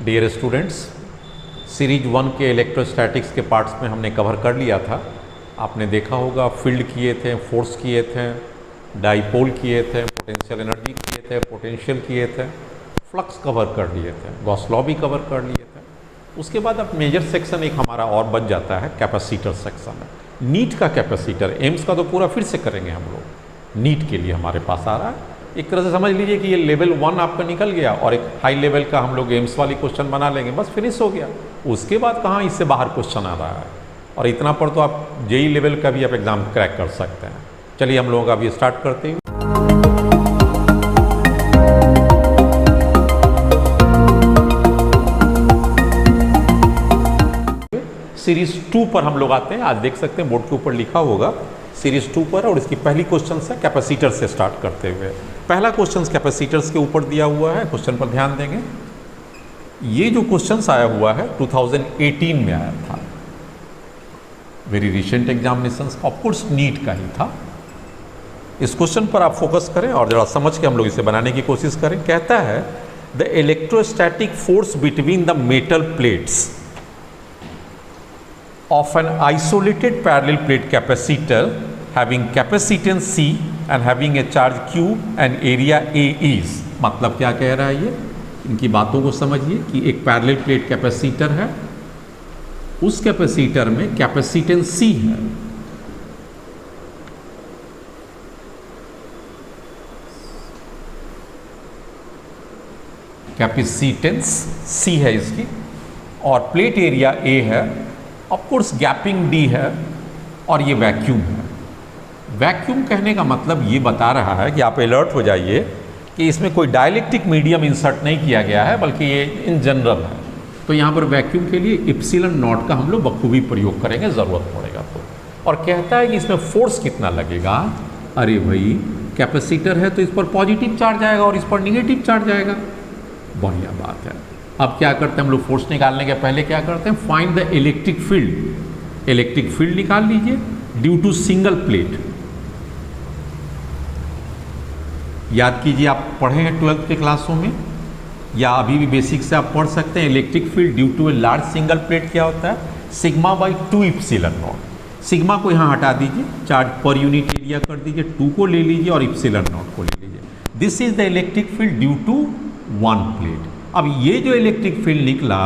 Dear students, series 1 के electrostatics के parts में हमने कवर कर लिया था। आपने देखा होगा फील्ड किए थे, फोर्स किए थे, डाइपोल किए थे, पोटेंशियल एनर्जी किए थे, पोटेंशियल किए थे, फ्लक्स कवर कर लिए थे, गॉस लॉ भी कवर कर लिए थे। उसके बाद अब मेजर सेक्शन एक हमारा और बच जाता है कैपेसिटर सेक्शन है। नीट का कैपेसिटर, एम्स का तो पूरा फिर से करेंगे हम लोग, नीट के लिए हमारे पास आ रहा है। एक तरह से समझ लीजिए कि ये लेवल 1 आपका निकल गया और एक हाई लेवल का हम लोग एम्स वाली क्वेश्चन बना लेंगे, बस फिनिश हो गया। उसके बाद कहाँ इससे बाहर क्वेश्चन आ रहा है, और इतना पर तो आप जेई लेवल का भी आप एग्ज़ाम क्रैक कर सकते हैं। चलिए हम लोगों का अभी स्टार्ट करते हैं। सीरीज 2 पर हम लोग आते हैं। आज देख सकते हैं बोर्ड के ऊपर लिखा होगा सीरीज 2 पर, और इसकी पहली क्वेश्चन है कैपेसिटर से स्टार्ट करते हुए। पहला क्वेश्चन कैपेसिटर्स के ऊपर दिया हुआ है, क्वेश्चन पर ध्यान देंगे। ये जो क्वेश्चन आया हुआ है 2018 में आया था, very recent examinations, of course NEET का ही था। इस क्वेश्चन पर आप फोकस करें और जरा समझ के हम लोग इसे बनाने की कोशिश करें। कहता है the electrostatic force between the metal plates of an isolated parallel plate capacitor having capacitance C and having a charge Q and area A is, मतलब क्या कह रहा है ये, इनकी बातों को समझिए कि एक पैरेलल प्लेट कैपेसिटर है, उस कैपेसिटर में कैपेसिटेंस C है, कैपेसिटेंस C है इसकी, और प्लेट एरिया A है, ऑफकोर्स गैपिंग डी है, और ये वैक्यूम है। वैक्यूम कहने का मतलब ये बता रहा है कि आप अलर्ट हो जाइए कि इसमें कोई डाइलेक्ट्रिक मीडियम इंसर्ट नहीं किया गया है, बल्कि ये इन जनरल है। तो यहाँ पर वैक्यूम के लिए इप्सिलन नॉट का हम लोग बखूबी प्रयोग करेंगे, ज़रूरत पड़ेगा तो। और कहता है कि इसमें फोर्स कितना लगेगा। अरे भाई कैपेसिटर है तो इस पर पॉजिटिव चार्ज आएगा और इस पर निगेटिव चार्ज आएगा, बढ़िया बात है। अब क्या करते हैं हम लोग, फोर्स निकालने के पहले क्या करते हैं, find the electric field. Electric field निकाल लीजिए ड्यू टू सिंगल प्लेट। याद कीजिए, आप पढ़े हैं 12th के क्लासों में, या अभी भी बेसिक से आप पढ़ सकते हैं। Electric field due to a large single plate क्या होता है, sigma by 2 epsilon naught. Sigma को यहाँ हटा दीजिए, चार्ज पर यूनिट एरिया कर दीजिए, 2 को ले लीजिए और इप्सिलन नॉट को ले लीजिए। This is the electric field due to 1 plate. अब ये जो इलेक्ट्रिक फील्ड निकला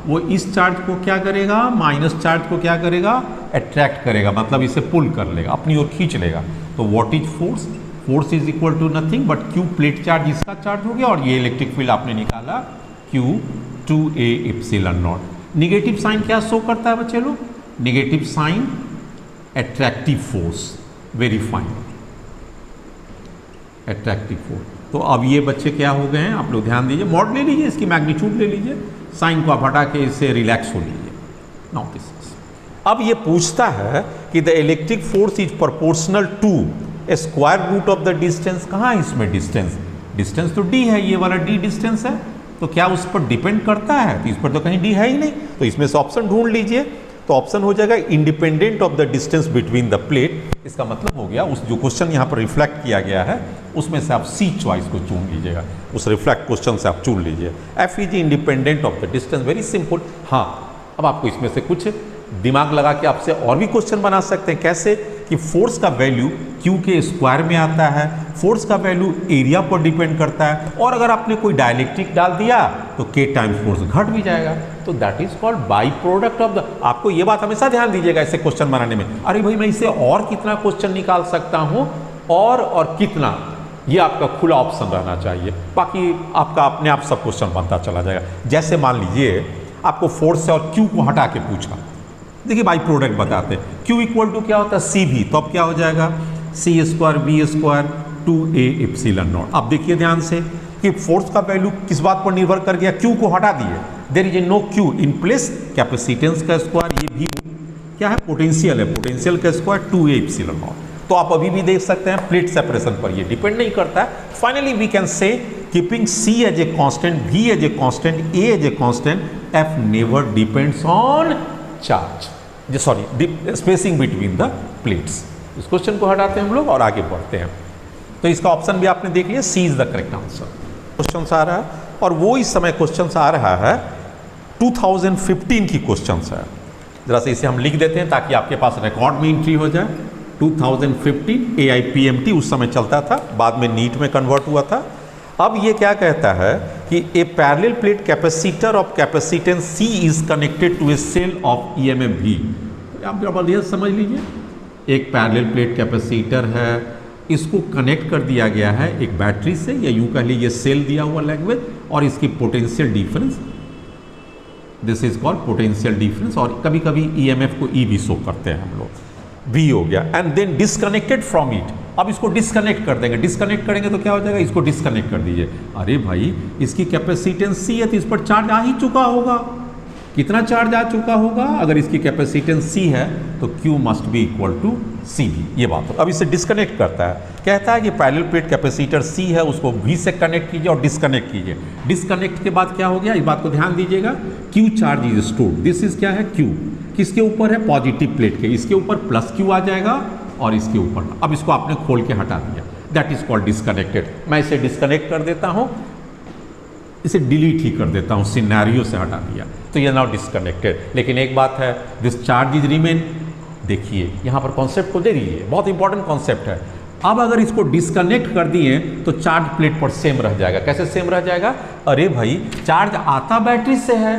वो इस चार्ज को क्या करेगा, माइनस चार्ज को क्या करेगा, अट्रैक्ट करेगा, मतलब इसे पुल कर लेगा, अपनी ओर खींच लेगा। तो what is force, force is equal to nothing but Q plate charge, इसका चार्ज हो गया, और ये इलेक्ट्रिक फील्ड आपने निकाला Q 2a epsilon naught. Negative sign क्या शो करता है बच्चे लोग, negative sign attractive force, very fine, attractive force. तो अब ये बच्चे क्या हो गए हैं, आप लोग ध्यान दीजिए, मॉड ले लीजिए, इसकी मैग्नीट्यूड ले लीजिए, साइन को आप हटा के इससे रिलैक्स हो लीजिए। नाउ दिस इज, अब ये पूछता है कि the electric force is proportional to a square root of the distance. कहाँ है इसमें डिस्टेंस, डिस्टेंस तो डी है, ये वाला डी डिस्टेंस है, तो क्या उस पर डिपेंड करता है, तो इस पर तो कहीं डी है ही नहीं। तो इसमें से ऑप्शन ढूंढ लीजिए, तो ऑप्शन हो जाएगा independent of the distance between the plate. इसका मतलब हो गया उस जो क्वेश्चन यहाँ पर रिफ्लेक्ट किया गया है उसमें से आप सी चॉइस को चुन लीजिएगा, उस रिफ्लेक्ट क्वेश्चन से आप चुन लीजिए। F is independent of the distance, very simple. हाँ, अब आपको इसमें से कुछ दिमाग लगा के आपसे और भी क्वेश्चन बना सकते हैं। कैसे कि फोर्स का वैल्यू क्यू के स्क्वायर में आता है, फोर्स का वैल्यू एरिया पर डिपेंड करता है, और अगर आपने कोई डाइलेक्ट्रिक डाल दिया तो के टाइम्स फोर्स घट भी जाएगा। तो that is called by product of the. आपको ये बात हमेशा ध्यान दीजिएगा ऐसे क्वेश्चन बनाने में। अरे भाई मैं इसे और कितना क्वेश्चन निकाल सकता हूँ, और कितना, ये आपका खुला ऑप्शन रहना चाहिए, बाकी आपका अपने आप सब क्वेश्चन बनता चला जाएगा। जैसे मान लीजिए आपको फोर्स से और क्यू को हटा के पूछा, देखिए बाई प्रोडक्ट बताते हैं, क्यू इक्वल टू क्या होता है, सी भी, तो अब क्या हो जाएगा, C square B square 2a epsilon naught. अब देखिए ध्यान से कि फोर्स का वैल्यू किस बात पर निर्भर कर गया, क्यू को हटा दिए, there is a no Q in place, capacitance का स्क्वायर, ये भी क्या है, पोटेंशियल है, पोटेंशियल का स्क्वायर 2a इप्सिलन नॉट। तो आप अभी भी देख सकते हैं प्लेट सेपरेशन पर ये डिपेंड नहीं करता है। Finally we can say keeping C as a constant, B as a constant, A as a constant, F never depends on charge, sorry spacing between the plates. इस क्वेश्चन को हटाते हैं हम लोग और आगे बढ़ते हैं। तो इसका ऑप्शन भी आपने देख लिया, C is the correct answer. Question आ रहा है, और वो इस समय क्वेश्चन आ रहा है 2015 की क्वेश्चंस है, जरा से इसे हम लिख देते हैं ताकि आपके पास रिकॉर्ड में एंट्री हो जाए। 2015 AIPMT उस समय चलता था, बाद में नीट में कन्वर्ट हुआ था। अब ये क्या कहता है कि a parallel plate capacitor of capacitance C is connected to a cell of EMF V। आप जरा समझ लीजिए, एक पैरेलल प्लेट कैपेसिटर है, इसको कनेक्ट कर दिया गया है एक बैटरी से, या यूं कह लीजिए सेल दिया हुआ लैंग्वेज, और इसकी potential difference, this is called potential difference, और कभी कभी EMF को E भी शो करते हैं हम लोग, V हो गया। And then disconnected from it, अब इसको डिस्कनेक्ट कर देंगे। डिस्कनेक्ट करेंगे तो क्या हो जाएगा, इसको डिस्कनेक्ट कर दीजिए। अरे भाई इसकी कैपेसिटेंस C है तो इस पर चार्ज आ ही चुका होगा। कितना चार्ज आ चुका होगा, अगर इसकी कैपेसिटेंस C है तो Q must be equal to CV, ये बात हो। अब इसे डिस्कनेक्ट करता है, कहता है कि पैरेलल प्लेट कैपेसिटर C है, उसको V से कनेक्ट कीजिए और डिस्कनेक्ट कीजिए। डिस्कनेक्ट के बाद क्या हो गया, इस बात को ध्यान दीजिएगा, Q charge is stored, this is क्या है Q, किसके ऊपर है, पॉजिटिव प्लेट के, इसके ऊपर प्लस Q आ जाएगा और इसके ऊपर। अब इसको आपने खोल के हटा दिया, दैट इज कॉल्ड डिस्कनेक्टेड। मैं इसे डिस्कनेक्ट कर देता हूं, इसे डिलीट ही कर देता हूं, सिनेरियो से हटा दिया, तो ये नाउ डिस्कनेक्टेड। लेकिन एक बात है, दिस चार्ज इज रिमेन, देखिए यहां पर कॉन्सेप्ट को दे दीजिए, बहुत इंपॉर्टेंट कॉन्सेप्ट है। अब अगर इसको डिस्कनेक्ट कर दिए तो चार्ज प्लेट पर सेम रह जाएगा। कैसे सेम रह जाएगा, अरे भाई चार्ज आता बैटरी से है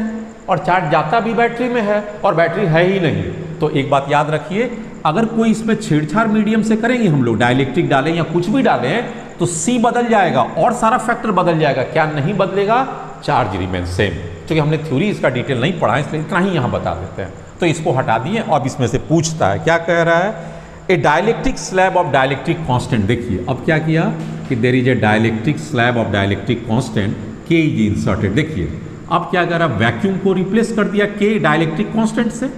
और चार्ज जाता भी बैटरी में है, और बैटरी है ही नहीं। तो एक बात याद रखिए, अगर कोई इसमें छेड़छाड़ मीडियम से करेंगे हम लोग, डाइलेक्ट्रिक डालें या कुछ भी डालें, तो C बदल जाएगा और सारा फैक्टर बदल जाएगा। क्या नहीं बदलेगा, चार्ज रिमेन सेम। क्योंकि हमने थ्योरी इसका डिटेल नहीं पढ़ा, इसलिए इतना ही यहाँ बता देते हैं। तो इसको हटा दिए, और इसमें से पूछता है, क्या कह रहा है, a dielectric slab of dielectric constant. देखिए अब क्या किया कि there is a dielectric slab of dielectric constant K is inserted. देखिए अब क्या कह रहा, वैक्यूम को रिप्लेस कर दिया K डाइलेक्ट्रिक कांस्टेंट से,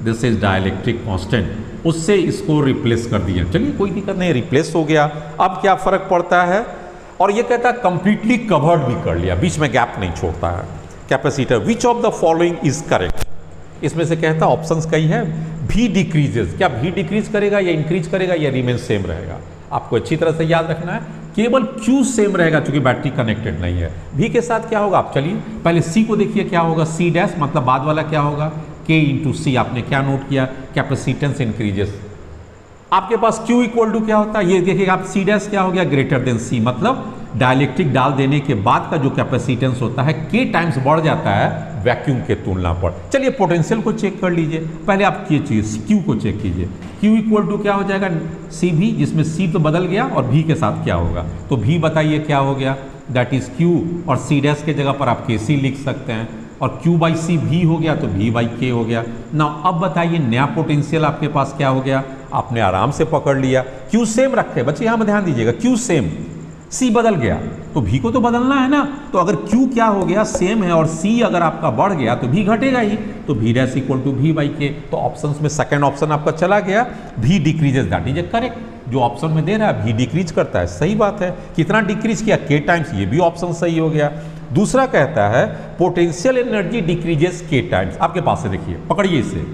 दिस इज डाइलेक्ट्रिक कांस्टेंट, उससे इसको रिप्लेस कर दिया। चलिए कोई दिक्कत नहीं, रिप्लेस हो गया। अब क्या फर्क पड़ता है, और ये कहता है कंप्लीटली कवर्ड भी कर लिया, बीच में गैप नहीं छोड़ता है capacitor. Which of the following is correct, इसमें से कहता है ऑप्शंस कई है। V डिक्रीजेस, क्या V डिक्रीज करेगा या इंक्रीज करेगा या रिमेन सेम रहेगा, आपको अच्छी तरह से याद रखना है। केवल Q सेम रहेगा क्योंकि बैटरी कनेक्टेड नहीं है। V के साथ क्या होगा, आप चलिए पहले C को देखिए, क्या होगा C डैश, मतलब बाद वाला क्या होगा K इंटू C। आपने क्या नोट किया, कैपेसिटेंस इंक्रीजेस। आपके पास Q इक्वल टू क्या होता है, ये देखिएगा आप C डैश क्या हो गया, ग्रेटर देन C, मतलब डाइलेक्ट्रिक डाल देने के बाद का जो कैपेसिटेंस होता है K टाइम्स बढ़ जाता है वैक्यूम के तुलना पर। चलिए पोटेंशियल को चेक कर लीजिए, पहले आप ये चीज Q को चेक कीजिए। Q इक्वल टू क्या हो जाएगा, CV, जिसमें C तो बदल गया, और V के साथ क्या होगा, तो V बताइए क्या हो गया, दैट इज Q, और C डैश के जगह पर आप KC लिख सकते हैं, और Q बाई C V हो गया तो V बाई K हो गया ना। अब बताइए नया पोटेंशियल आपके पास क्या हो गया, आपने आराम से पकड़ लिया। Q सेम रखे बच्चे, यहाँ पर ध्यान दीजिएगा, Q सेम, C बदल गया तो V को तो बदलना है ना। तो अगर Q क्या हो गया, सेम है, और C अगर आपका बढ़ गया तो V घटेगा ही, तो V dash equal to V by K। तो ऑप्शंस में सेकंड ऑप्शन आपका चला गया, V decreases, that is correct. जो ऑप्शन में दे रहा है V डिक्रीज करता है, सही बात है। कितना डिक्रीज किया, K टाइम्स, ये भी ऑप्शन सही हो गया। दूसरा कहता है potential energy decreases K times. आपके पास है, देखिए पकड़िए इसे,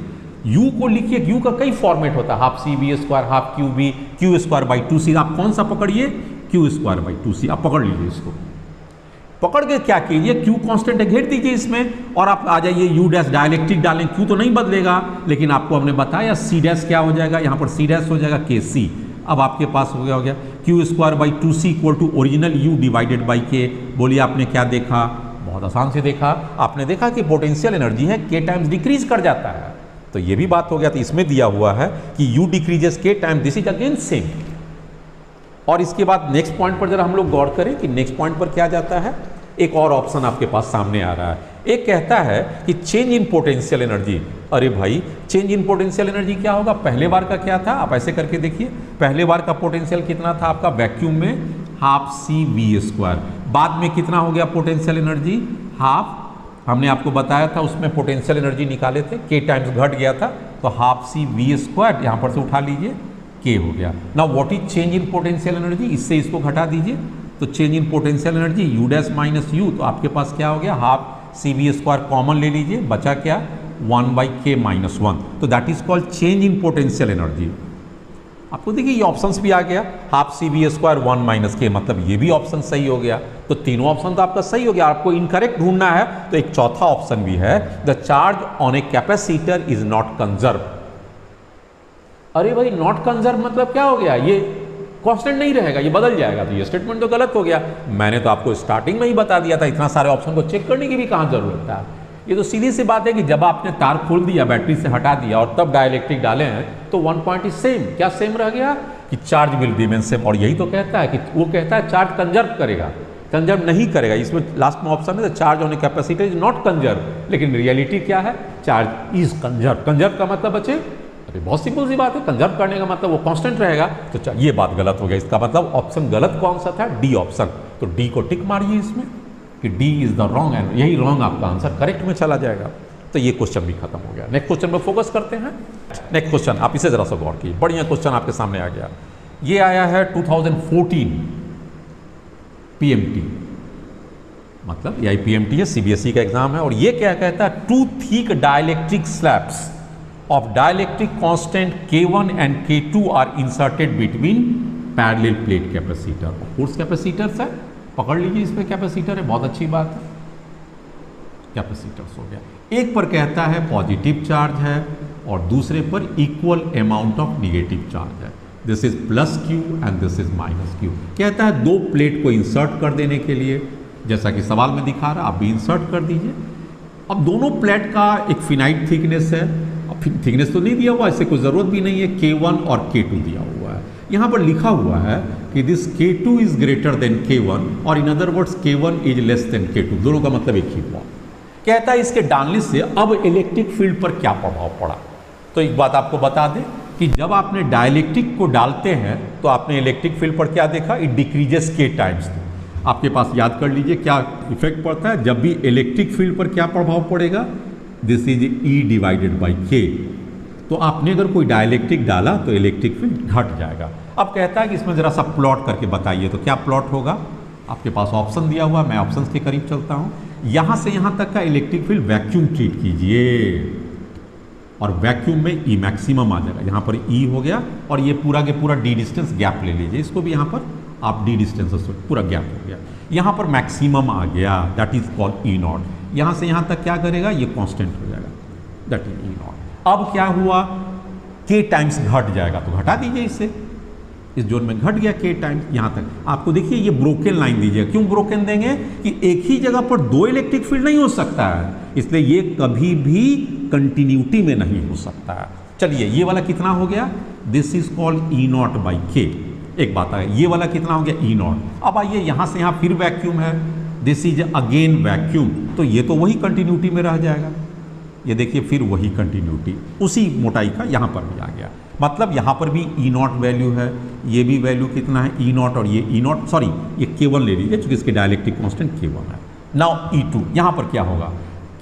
U को लिखिए, U का कई फॉर्मेट होता है, half CV square, half QV, Q square by 2C। आप कौन सा पकड़िए, Q स्क्वायर बाई 2C। आप पकड़ लीजिए इसको, पकड़ के क्या कीजिए, Q कांस्टेंट घेर दीजिए इसमें, और आप आ जाइए U डैश, डाइलेक्ट्रिक डालें, Q तो नहीं बदलेगा, लेकिन आपको हमने बताया C डैश क्या हो जाएगा, यहाँ पर C डैश हो जाएगा KC। अब आपके पास हो गया Q square by 2C equal to original U divided by K। बोलिए आपने क्या देखा, बहुत आसान से देखा, आपने देखा कि पोटेंशियल एनर्जी है K टाइम्स डिक्रीज कर जाता है, तो ये भी बात हो गया। तो इसमें दिया हुआ है कि U decreases K time, this is again same. और इसके बाद नेक्स्ट पॉइंट पर जरा हम लोग गौर करें कि नेक्स्ट पॉइंट पर क्या जाता है। एक और ऑप्शन आपके पास सामने आ रहा है, एक कहता है कि चेंज इन पोटेंशियल एनर्जी। अरे भाई चेंज इन पोटेंशियल एनर्जी क्या होगा, पहले बार का क्या था, आप ऐसे करके देखिए, पहले बार का पोटेंशियल कितना था आपका वैक्यूम में, हाफ CV स्क्वायर। बाद में कितना हो गया पोटेंशियल एनर्जी, हाफ, हमने आपको बताया था उसमें पोटेंशियल एनर्जी निकाले थे, K टाइम्स घट गया था, तो हाफ CV स्क्वायर यहाँ पर से उठा लीजिए, K हो गया। Now what is change in potential energy, इससे इसको घटा दीजिए, तो change in potential energy U dash minus U, तो आपके पास क्या हो गया, हाफ CV स्क्वायर कॉमन ले लीजिए, बचा क्या 1 बाई K माइनस 1, तो that is called change in potential energy. आपको देखिए ये ऑप्शंस भी आ गया, half C B square 1 minus K, मतलब ये भी ऑप्शन सही हो गया। तो तीनों ऑप्शन तो आपका सही हो गया। आपको इनकरेक्ट ढूंढना है तो एक चौथा ऑप्शन भी है, the charge on a capacitor is not conserve. अरे भाई नॉट कंजर्व मतलब क्या हो गया, ये कांस्टेंट नहीं रहेगा, ये बदल जाएगा। तो ये स्टेटमेंट तो गलत हो गया। मैंने तो आपको स्टार्टिंग में ही बता दिया था, इतना सारे ऑप्शन को चेक करने की भी कहाँ जरूरत था। ये तो सीधी सी बात है कि जब आपने तार खोल दिया, बैटरी से हटा दिया और तब डाइलेक्ट्रिक डाले हैं तो 1 पॉइंट इज सेम। क्या सेम रह गया कि चार्ज विल रिमेन सेम। और यही तो कहता है कि वो कहता है चार्ज कंजर्व करेगा, कंजर्व नहीं करेगा। इसमें लास्ट में ऑप्शन है charge on a capacitor is not conserve, लेकिन रियलिटी क्या है, चार्ज इज कंजर्व। कंजर्व का मतलब बच्चे, अरे बहुत सिंपल सी बात है, कंजर्व करने का मतलब वो कांस्टेंट रहेगा। तो ये बात गलत हो गया। इसका मतलब ऑप्शन गलत कौन सा था, डी ऑप्शन। तो डी को टिक मारिए इसमें कि D is the wrong, and यही रॉन्ग आपका आंसर करेक्ट में चला जाएगा। तो ये क्वेश्चन भी खत्म हो गया। नेक्स्ट क्वेश्चन पे फोकस करते हैं। नेक्स्ट क्वेश्चन आप इसे जरा सा गौर कीजिए, बढ़िया क्वेश्चन आपके सामने आ गया। ये आया है 2014 पीएमटी, मतलब ये पीएमटी है, सीबीएसई का एग्जाम है। और ये क्या कहता है, two thick dielectric slabs of dielectric constant K1 and K2 are inserted between parallel plate capacitor। of course capacitors है, पकड़ लीजिए, इस पे कैपेसिटर है, बहुत अच्छी बात है, कैपेसिटर्स हो गया। एक पर कहता है पॉजिटिव चार्ज है और दूसरे पर equal amount of negative charge है। This is plus Q and this is minus Q. कहता है दो प्लेट को इंसर्ट कर देने के लिए, जैसा कि सवाल में दिखा रहा, आप भी इंसर्ट कर दीजिए। अब दोनों प्लेट का एक फिनाइट थिकनेस है, थिकनेस तो नहीं दिया हुआ, इससे कोई ज़रूरत भी नहीं है। K1 और K2 दिया हुआ है। यहाँ पर लिखा हुआ है कि this K2 is greater than K1 और in other words K1 is less than K2। दोनों का मतलब एक ही हुआ। कहता है इसके डालने से अब इलेक्ट्रिक फील्ड पर क्या प्रभाव पड़ा। तो एक बात आपको बता दें कि जब आपने डाइलेक्ट्रिक को डालते हैं तो आपने इलेक्ट्रिक फील्ड पर क्या देखा, इट डिक्रीजेस K टाइम्स। आपके पास याद कर लीजिए क्या इफेक्ट पड़ता है जब भी इलेक्ट्रिक फील्ड पर, क्या प्रभाव पड़ेगा, this is E divided by K। तो आपने अगर कोई डाइलेक्ट्रिक डाला तो इलेक्ट्रिक फील्ड घट जाएगा। अब कहता है कि इसमें ज़रा सा प्लॉट करके बताइए, तो क्या प्लॉट होगा। आपके पास ऑप्शन दिया हुआ, मैं ऑप्शन के करीब चलता हूँ। यहाँ से यहाँ तक का इलेक्ट्रिक फील्ड वैक्यूम ट्रीट कीजिए और वैक्यूम में E मैक्सिमम आ जाएगा। यहाँ पर E हो गया और ये पूरा के पूरा D डिस्टेंस गैप ले लीजिए, इसको भी यहाँ पर आप D डिस्टेंस पूरा गैप हो गया। यहाँ पर मैक्सिमम आ गया, that is called E not. यहाँ से यहाँ तक क्या करेगा, ये कांस्टेंट हो जाएगा, दैट इज E नॉट। अब क्या हुआ, K टाइम्स घट जाएगा, तो घटा दीजिए इससे, इस जोन में घट गया K टाइम्स। यहाँ तक आपको देखिए ये ब्रोकन लाइन दीजिएगा। क्यों ब्रोकन देंगे कि एक ही जगह पर दो इलेक्ट्रिक फील्ड नहीं हो सकता है, इसलिए ये कभी भी कंटिन्यूटी में नहीं हो सकता है। चलिए ये वाला कितना हो गया, this is called E not by K। एक बात है, ये वाला कितना हो गया, E नॉट। अब आइए यहाँ से यहाँ फिर वैक्यूम है, दिस इज अगेन वैक्यूम, तो ये तो वही कंटिन्यूटी में रह जाएगा। ये देखिए फिर वही कंटिन्यूटी उसी मोटाई का यहाँ पर भी आ गया, मतलब यहाँ पर भी E नॉट वैल्यू है, ये भी वैल्यू कितना है E नॉट, और ये E नॉट सॉरी ये K1 ले लीजिए क्योंकि इसके डायलेक्ट्रिक कांस्टेंट K1 है। नाउ E2, यहाँ पर क्या होगा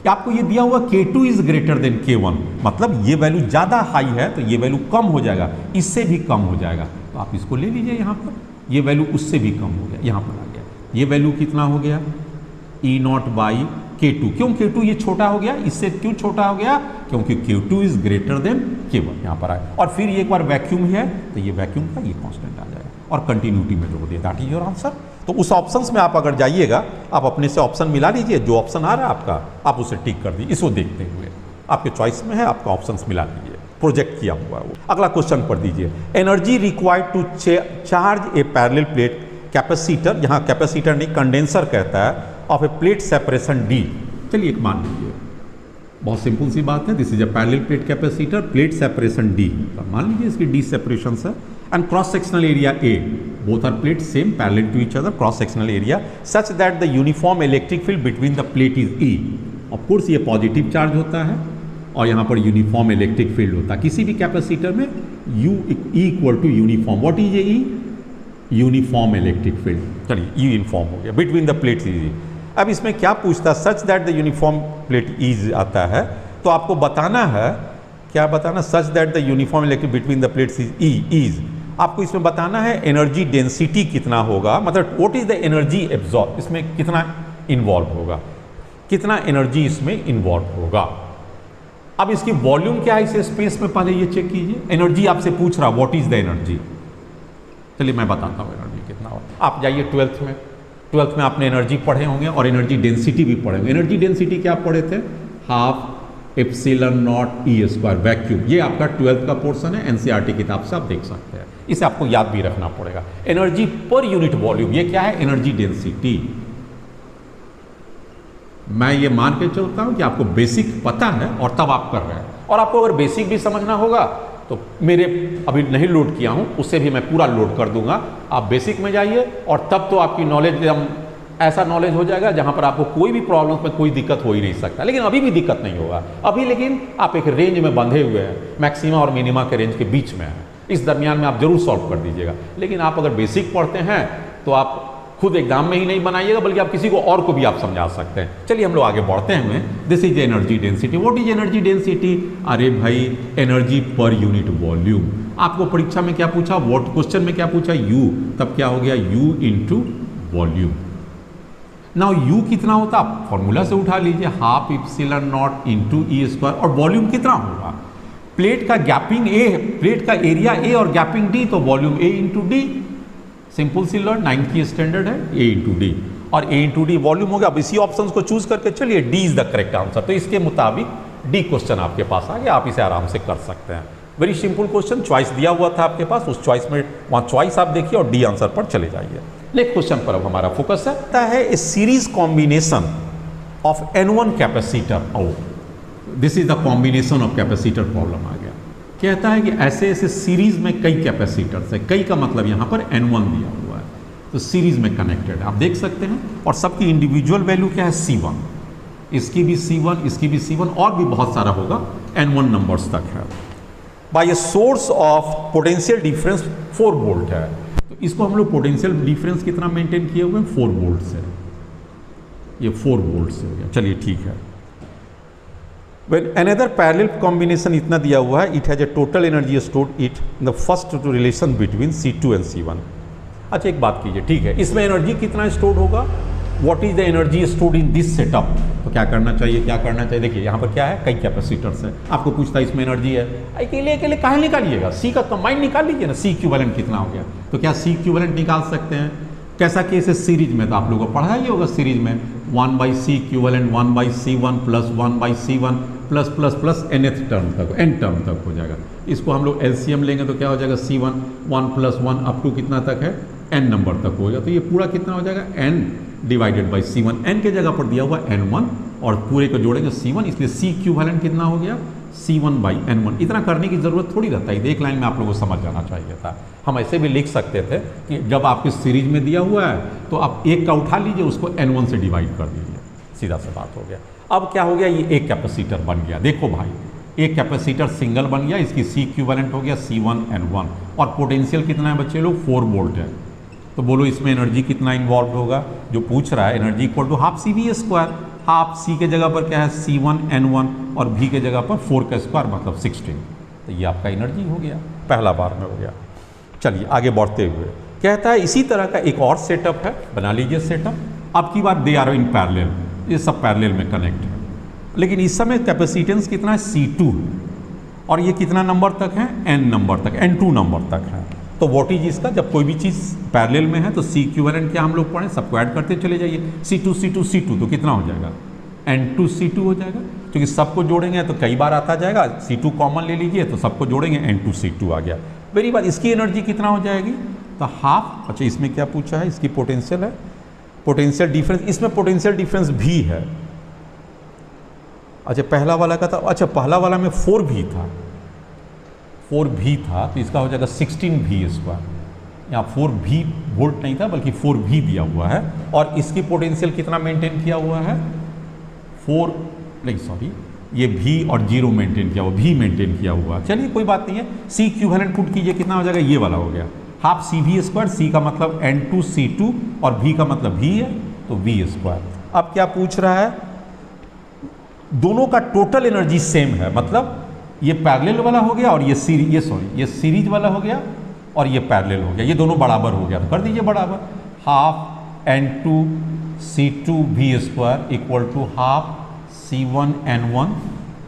कि आपको ये दिया हुआ K2 is greater than K1, मतलब ये वैल्यू ज़्यादा हाई है तो ये वैल्यू कम हो जाएगा, इससे भी कम हो जाएगा, तो आप इसको ले लीजिए। यहाँ पर ये वैल्यू उससे भी कम हो गया, यहाँ पर आ गया। ये वैल्यू कितना हो गया, E नॉट बाई K2। क्यों K2 ये छोटा हो गया, इससे क्यों छोटा हो गया, क्योंकि Q2 is greater than K1 यहाँ पर आए। और फिर एक बार वैक्यूम है तो ये वैक्यूम का ये कांस्टेंट आ जाएगा और कंटिन्यूटी में जोड़ दिया, दैट इज योर आंसर। तो उस ऑप्शंस में आप अगर जाइएगा, आप अपने से ऑप्शन मिला लीजिए, जो ऑप्शन आ रहा है आपका आप उसे टिक कर दीजिए। इसको देखते हुए आपके चॉइस में है, आपका ऑप्शंस मिला लीजिए, प्रोजेक्ट किया हुआ है वो। अगला क्वेश्चन पढ़ दीजिए, energy required to charge a parallel plate capacitor, यहाँ कैपेसिटर नहीं कंडेंसर कहता है, of a plate separation D। चलिए एक मान लीजिए, बहुत सिंपल सी बात है, this is A parallel plate capacitor, plate separation D, मान लीजिए इसकी D सेपरेशन है, and cross sectional area A, both are plates same parallel to each other, cross sectional area such that the uniform electric field between the plate is E। of course ये positive charge होता है और यहाँ पर uniform electric field होता है किसी भी कैपेसिटर में, U equal to uniform, what is E, uniform electric field. चलिए E यूनिफॉर्म हो गया, बिटवीन द प्लेट्स इज। अब इसमें क्या पूछता, such that the uniform plate is आता है, तो आपको बताना है, क्या बताना, such that the uniform electric between the plates is E is. आपको इसमें बताना है एनर्जी डेंसिटी कितना होगा, मतलब what is the energy absorb, इसमें कितना इन्वॉल्व होगा, कितना एनर्जी इसमें इन्वॉल्व होगा। अब इसकी वॉल्यूम क्या है इस स्पेस में, पहले ये चेक कीजिए। एनर्जी आपसे पूछ रहा व्हाट इज द एनर्जी, चलिए मैं बताता हूँ एनर्जी कितना हो। आप जाइए 12th में आपने एनर्जी पढ़े होंगे और एनर्जी डेंसिटी भी पढ़े होंगे। एनर्जी डेंसिटी क्या पढ़े थे, half epsilon not E square vacuum. ये आपका 12th का पोर्शन है, एनसीईआरटी किताब से आप देख सकते हैं। इसे आपको याद भी रखना पड़ेगा। एनर्जी पर यूनिट वॉल्यूम, ये क्या है, एनर्जी डेंसिटी। मैं ये मान के चलता हूं कि आपको बेसिक पता है और तब आप कर रहे हैं। और आपको अगर बेसिक भी समझना होगा तो मेरे अभी नहीं लोड किया हूं, उससे भी मैं पूरा लोड कर दूंगा। आप बेसिक में जाइए और तब तो आपकी नॉलेज एकदम ऐसा नॉलेज हो जाएगा जहां पर आपको कोई भी प्रॉब्लम में कोई दिक्कत हो ही नहीं सकता। लेकिन अभी भी दिक्कत नहीं होगा अभी, लेकिन आप एक रेंज में बंधे हुए हैं, मैक्सिमा और मिनिमा के रेंज के बीच में है। इस दरमियान में आप जरूर सॉल्व कर दीजिएगा। लेकिन आप अगर बेसिक पढ़ते हैं तो आप खुद एग्जाम में ही नहीं बनाइएगा, बल्कि आप किसी को और को भी आप समझा सकते हैं। चलिए हम लोग आगे बढ़ते हैं। This is energy density. What is energy density? अरे भाई, एनर्जी पर यूनिट वॉल्यूम। आपको परीक्षा में क्या पूछा, व्हाट क्वेश्चन में क्या पूछा, यू, तब क्या हो गया, you into volume. Now you कितना होता, आप फॉर्मूला से उठा लीजिए, half epsilon not into E square. और वॉल्यूम कितना होगा, प्लेट का गैपिंग ए, प्लेट का एरिया ए और गैपिंग डी, तो वॉल्यूम ए इंटू डी। सिंपल सी लर्न, 9th की स्टैंडर्ड है, ए इंटू डी। और ए इंटू डी वॉल्यूम हो गया। अब इसी ऑप्शन को चूज करके चलिए, D is the correct answer. तो इसके मुताबिक डी क्वेश्चन आपके पास आ गया, आप इसे आराम से कर सकते हैं। वेरी सिंपल क्वेश्चन, चॉइस दिया हुआ था आपके पास, उस चॉइस में वहां चॉइस आप देखिए और डी आंसर पर चले जाइए। नेक्स्ट क्वेश्चन पर अब हमारा फोकस है a series combination of N1 capacitor. Oh, this is the combination of capacitor problem आ गया। कहता है कि ऐसे ऐसे सीरीज में कई कैपेसिटर्स है, कई का मतलब यहां पर N1 दिया हुआ है, तो सीरीज में कनेक्टेड आप देख सकते हैं। और सबकी इंडिविजुअल वैल्यू क्या है, C1, इसकी भी C1, इसकी भी C1, और भी बहुत सारा होगा, N1 नंबर्स तक है। By a source of potential difference 4 volt है, तो इसको हम लोग पोटेंशियल डिफरेंस कितना मेंटेन किए हुए हैं, 4 वोल्ट से। ये 4 वोल्ट से हो गया, चलिए ठीक है। When another parallel combination इतना दिया हुआ है, it has a total energy stored it in the first relation between C2 and C1। अच्छा एक बात कीजिए, ठीक है, इसमें एनर्जी कितना स्टोर्ड होगा, what is the energy stored in this setup. तो क्या करना चाहिए, क्या करना चाहिए, देखिए यहाँ पर क्या है, कई कैपेसिटर्स है, आपको पूछता है इसमें एनर्जी है, अकेले अकेले काहे निकालिएगा, सी का कंबाइंड निकाल लीजिए ना, सी इक्विवेलेंट कितना हो गया। तो क्या सी इक्विवेलेंट निकाल सकते हैं, कैसा केस है, सीरीज में, तो आप लोगों को पढ़ा ही होगा सीरीज में, 1/c equivalent 1/c1 plus 1/c1 plus plus plus nth term तक, n टर्म तक हो जाएगा। इसको हम लोग एलसीएम लेंगे तो क्या हो जाएगा, C1 1 + 1 अप टू कितना तक है, n नंबर तक हो जाएगा। तो ये पूरा कितना हो जाएगा, n divided by C1, n के जगह पर दिया हुआ N1 और पूरे को जोड़ेंगे C1, इसलिए C इक्विवेलेंट कितना हो गया, C1/N1। इतना करने की जरूरत थोड़ी रहता है, एक लाइन में आप लोगों को समझ जाना चाहिए था। हम ऐसे भी लिख सकते थे कि जब आपकी सीरीज में दिया हुआ है तो आप एक का उठा लीजिए, उसको N1 से डिवाइड कर दीजिए, सीधा सा बात हो गया। अब क्या हो गया, ये एक कैपेसिटर बन गया, देखो भाई, एक कैपेसिटर सिंगल बन गया, इसकी C इक्विवेलेंट हो गया C1N1 और पोटेंशियल कितना है बच्चे लोग, 4 वोल्ट है। तो बोलो इसमें एनर्जी कितना इन्वॉल्व होगा, जो पूछ रहा है, energy equal to half CV², half C के जगह पर क्या है, C1N1 और V के जगह पर 4 का स्क्वायर मतलब 16। तो ये आपका एनर्जी हो गया, पहला बार में हो गया। चलिए आगे बढ़ते हुए कहता है इसी तरह का एक और सेटअप है, बना लीजिए सेटअप। अब की बात, दे आर इन पैरेलल, ये सब पैरेलल में कनेक्ट है, लेकिन इस समय कैपेसिटेंस कितना है, C2, और ये कितना नंबर तक है, N नंबर तक, N2 नंबर तक है। तो व्हाट इज इसका, जब कोई भी चीज़ पैरेलल में है तो C इक्विवेलेंट क्या हम लोग पढ़ें, सबको ऐड करते चले जाइए, C2 C2 C2 तो कितना हो जाएगा, N2 C2 हो जाएगा, क्योंकि सबको जोड़ेंगे तो कई बार आता जाएगा, C2 कॉमन ले लीजिए तो सबको जोड़ेंगे, N2 C2 आ गया। वेरी बात, इसकी एनर्जी कितना हो जाएगी, तो हाफ। अच्छा इसमें क्या पूछा है, इसकी पोटेंशियल है, पोटेंशियल डिफरेंस, इसमें पोटेंशियल डिफरेंस भी है। अच्छा पहला वाला का था, अच्छा पहला वाला में 4V था, 4V था, तो इसका हो जाएगा 16V²। यहाँ 4V वोल्ट नहीं था बल्कि 4V दिया हुआ है, और इसकी पोटेंशियल कितना मेंटेन किया हुआ है, 4 नहीं सॉरी, ये V और 0 मेंटेन किया हुआ, V मेंटेन किया हुआ। चलिए कोई बात नहीं है, C इक्विवेलेंट पुट कीजिए, कितना हो जाएगा, ये वाला हो गया, हाफ CV², C का मतलब N2 C2 और V का मतलब V है, तो V²। अब क्या पूछ रहा है, दोनों का टोटल एनर्जी सेम है, मतलब ये पैरेलल वाला हो गया और ये सीरीज वाला हो गया और ये पैरेलल हो गया, ये दोनों बराबर हो गया, तो कर दीजिए बराबर, half N2 C2 V² equal to half C1N1